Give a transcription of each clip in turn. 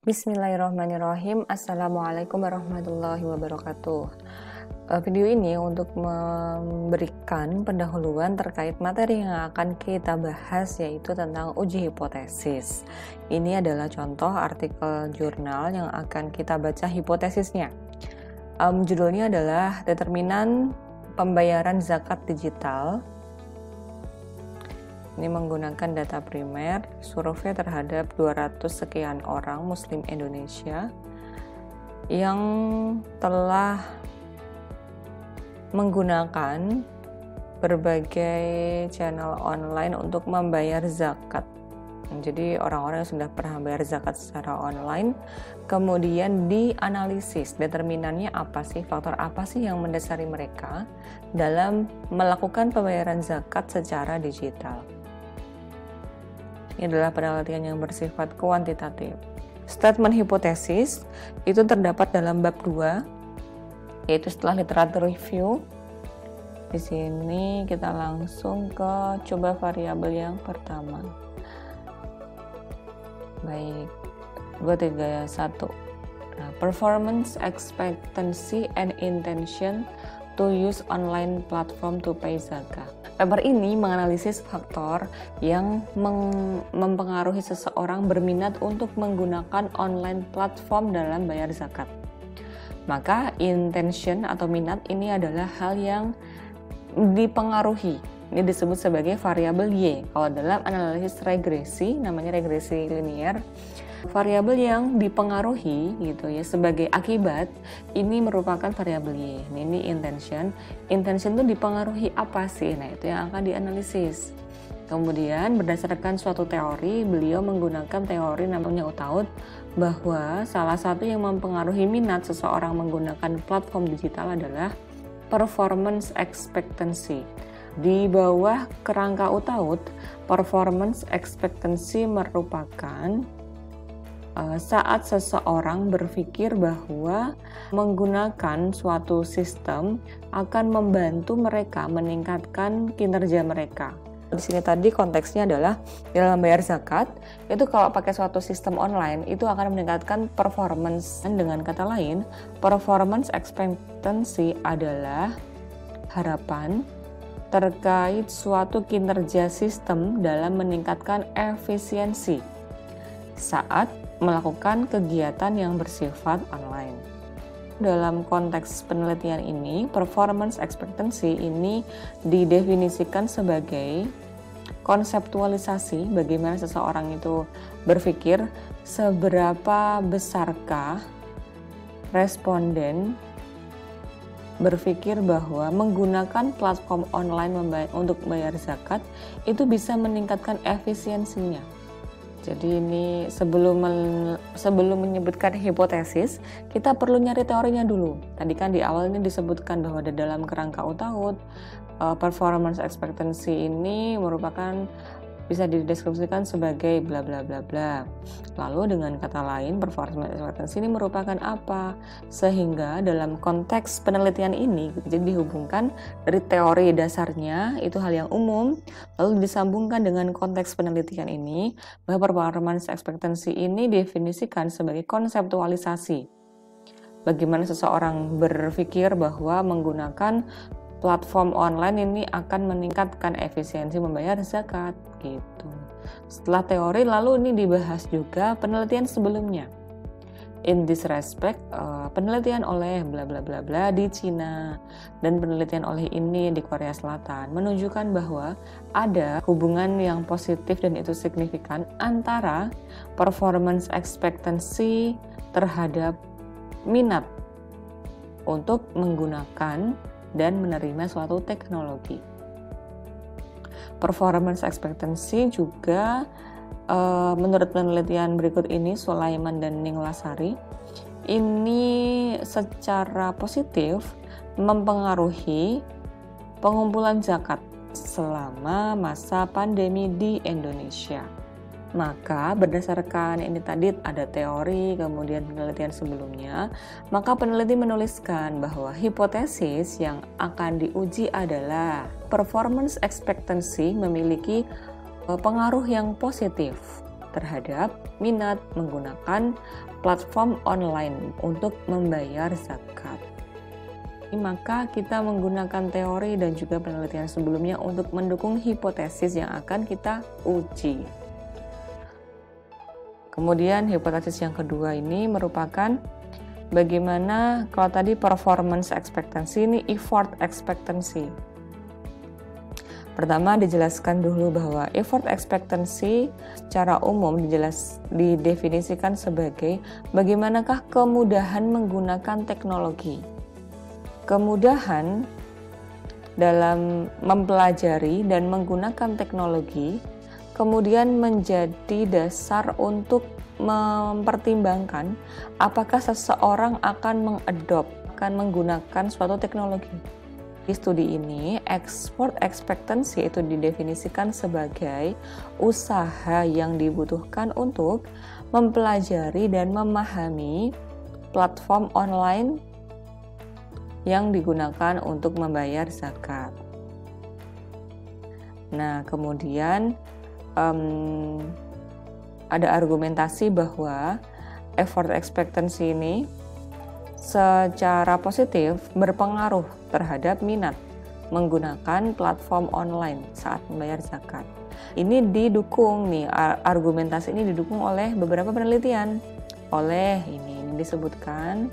Bismillahirrahmanirrahim. Assalamualaikum warahmatullahi wabarakatuh. Video ini untuk memberikan pendahuluan terkait materi yang akan kita bahas, yaitu tentang uji hipotesis. Ini adalah contoh artikel jurnal yang akan kita baca hipotesisnya. Judulnya adalah Determinan Pembayaran Zakat Digital. Ini menggunakan data primer, survei terhadap 200 sekian orang Muslim Indonesia yang telah menggunakan berbagai channel online untuk membayar zakat. Jadi orang-orang yang sudah pernah bayar zakat secara online, kemudian dianalisis determinannya apa sih, faktor apa sih yang mendasari mereka dalam melakukan pembayaran zakat secara digital. Ini adalah penelitian yang bersifat kuantitatif. Statement hipotesis itu terdapat dalam bab 2, yaitu setelah literatur review. Di sini kita langsung ke coba variabel yang pertama. Baik, 2, 3, 1. Nah, performance, expectancy, and intention to use online platform to pay zakat. Paper ini menganalisis faktor yang mempengaruhi seseorang berminat untuk menggunakan online platform dalam bayar zakat. Maka intention atau minat ini adalah hal yang dipengaruhi. Ini disebut sebagai variabel Y. Kalau dalam analisis regresi, namanya regresi linier, variabel yang dipengaruhi gitu ya sebagai akibat ini merupakan variabel Y. Ini intention. Intention itu dipengaruhi apa sih? Nah, itu yang akan dianalisis. Kemudian berdasarkan suatu teori, beliau menggunakan teori namanya Utaud, bahwa salah satu yang mempengaruhi minat seseorang menggunakan platform digital adalah performance expectancy. Di bawah kerangka Utaud, performance expectancy merupakan saat seseorang berpikir bahwa menggunakan suatu sistem akan membantu mereka meningkatkan kinerja mereka. Di sini tadi konteksnya adalah dalam bayar zakat, itu kalau pakai suatu sistem online itu akan meningkatkan performance. Dan dengan kata lain, performance expectancy adalah harapan terkait suatu kinerja sistem dalam meningkatkan efisiensi saat melakukan kegiatan yang bersifat online. Dalam konteks penelitian ini, performance expectancy ini didefinisikan sebagai konseptualisasi bagaimana seseorang itu berpikir seberapa besarkah responden berpikir bahwa menggunakan platform online untuk bayar zakat itu bisa meningkatkan efisiensinya. Jadi ini sebelum menyebutkan hipotesis, kita perlu nyari teorinya dulu. Tadi kan di awal ini disebutkan bahwa di dalam kerangka Utaud, performance expectancy ini merupakan bisa dideskripsikan sebagai bla bla bla bla. Lalu dengan kata lain, performance expectancy ini merupakan apa? Sehingga dalam konteks penelitian ini jadi dihubungkan dari teori dasarnya itu hal yang umum, lalu disambungkan dengan konteks penelitian ini bahwa performance expectancy ini definisikan sebagai konseptualisasi. Bagaimana seseorang berpikir bahwa menggunakan platform online ini akan meningkatkan efisiensi membayar zakat gitu. Setelah teori, lalu ini dibahas juga penelitian sebelumnya. In this respect, penelitian oleh bla bla bla bla di Cina dan penelitian oleh ini di Korea Selatan menunjukkan bahwa ada hubungan yang positif dan itu signifikan antara performance expectancy terhadap minat untuk menggunakan dan menerima suatu teknologi. Performance expectancy juga menurut penelitian berikut ini, Sulaiman dan Ninglasari, ini secara positif mempengaruhi pengumpulan zakat selama masa pandemi di Indonesia. Maka berdasarkan ini tadi ada teori, kemudian penelitian sebelumnya, maka peneliti menuliskan bahwa hipotesis yang akan diuji adalah performance expectancy memiliki pengaruh yang positif terhadap minat menggunakan platform online untuk membayar zakat. Maka kita menggunakan teori dan juga penelitian sebelumnya untuk mendukung hipotesis yang akan kita uji. Kemudian hipotesis yang kedua ini merupakan bagaimana kalau tadi performance expectancy, ini effort expectancy. Pertama dijelaskan dulu bahwa effort expectancy secara umum didefinisikan sebagai bagaimanakah kemudahan menggunakan teknologi. Kemudahan dalam mempelajari dan menggunakan teknologi kemudian menjadi dasar untuk mempertimbangkan apakah seseorang akan menggunakan suatu teknologi. Di studi ini, effort expectancy itu didefinisikan sebagai usaha yang dibutuhkan untuk mempelajari dan memahami platform online yang digunakan untuk membayar zakat. Nah, kemudian ada argumentasi bahwa effort expectancy ini secara positif berpengaruh terhadap minat menggunakan platform online saat membayar zakat. Ini didukung nih, argumentasi ini didukung oleh beberapa penelitian. Ini disebutkan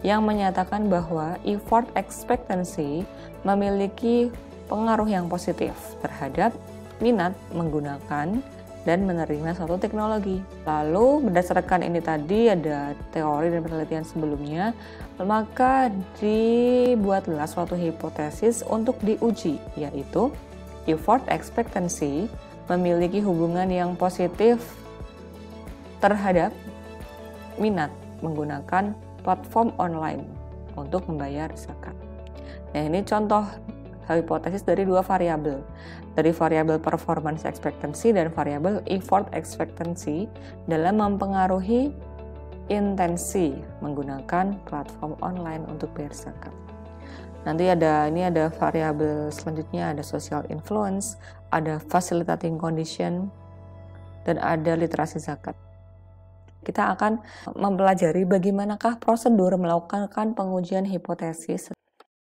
yang menyatakan bahwa effort expectancy memiliki pengaruh yang positif terhadap minat menggunakan dan menerima suatu teknologi. Lalu berdasarkan ini tadi ada teori dan penelitian sebelumnya, maka dibuatlah suatu hipotesis untuk diuji, yaitu effort expectancy memiliki hubungan yang positif terhadap minat menggunakan platform online untuk membayar zakat. Nah, ini contoh hipotesis dari dua variabel, dari variabel performance expectancy dan variabel effort expectancy dalam mempengaruhi intensi menggunakan platform online untuk bayar zakat. Nanti ada variabel selanjutnya, ada social influence, ada facilitating condition, dan ada literasi zakat. Kita akan mempelajari bagaimanakah prosedur melakukan pengujian hipotesis